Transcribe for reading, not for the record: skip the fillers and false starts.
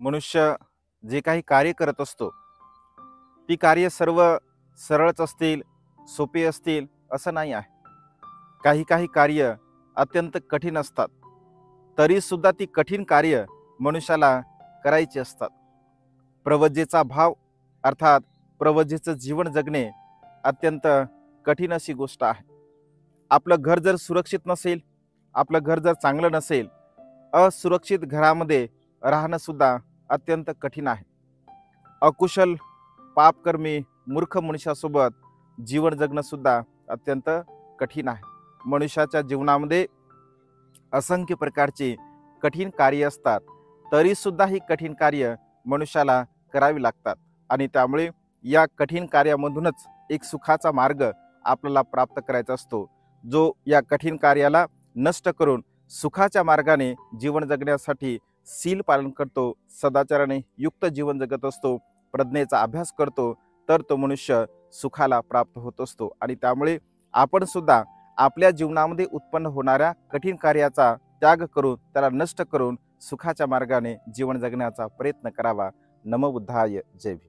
मनुष्य जे काही कार्य करत असतो ती कार्य सर्व सरळच असतील, सोपी असतील असं नाही आहे. काही काही कार्य अत्यंत कठीण असतात. तरी सुद्धा ती कठीण कार्य मनुष्याला करायची असतात. प्रवजेचा भाव अर्थात प्रवजेचं जीवन जगणे अत्यंत कठीण अशी गोष्ट आहे. आपलं घर जर सुरक्षित नसेल, आपलं घर जर चांगलं नसेल, असुरक्षित घरामध्ये राहणं सुद्धा अत्यंत कठीण आहे. अकुशल पापकर्मी मूर्ख मनुष्यासोबत जीवन जगणं सुद्धा अत्यंत कठीण आहे. मनुष्याच्या जीवनामध्ये असंख्य प्रकारची कठीण कार्य असतात. तरी सुद्धा ही कठीण कार्य मनुष्याला करावी लागतात आणि त्यामुळे या कठीण कार्यामधूनच एक सुखाचा मार्ग आपल्याला प्राप्त करायचा असतो. जो या कठीण कार्याला नष्ट करून सुखाच्या मार्गाने जीवन जगण्यासाठी शील पालन करतो, सदाचाराने युक्त जीवन जगत असतो, प्रज्ञेचा अभ्यास करतो, तर तो मनुष्य सुखाला प्राप्त होत असतो. आणि त्यामुळे आपण सुद्धा आपल्या जीवनामध्ये उत्पन्न होणाऱ्या कठीण कार्याचा त्याग करून त्याला नष्ट करून सुखाच्या मार्गाने जीवन जगण्याचा प्रयत्न करावा. नमो बुद्धाय. जय भीम.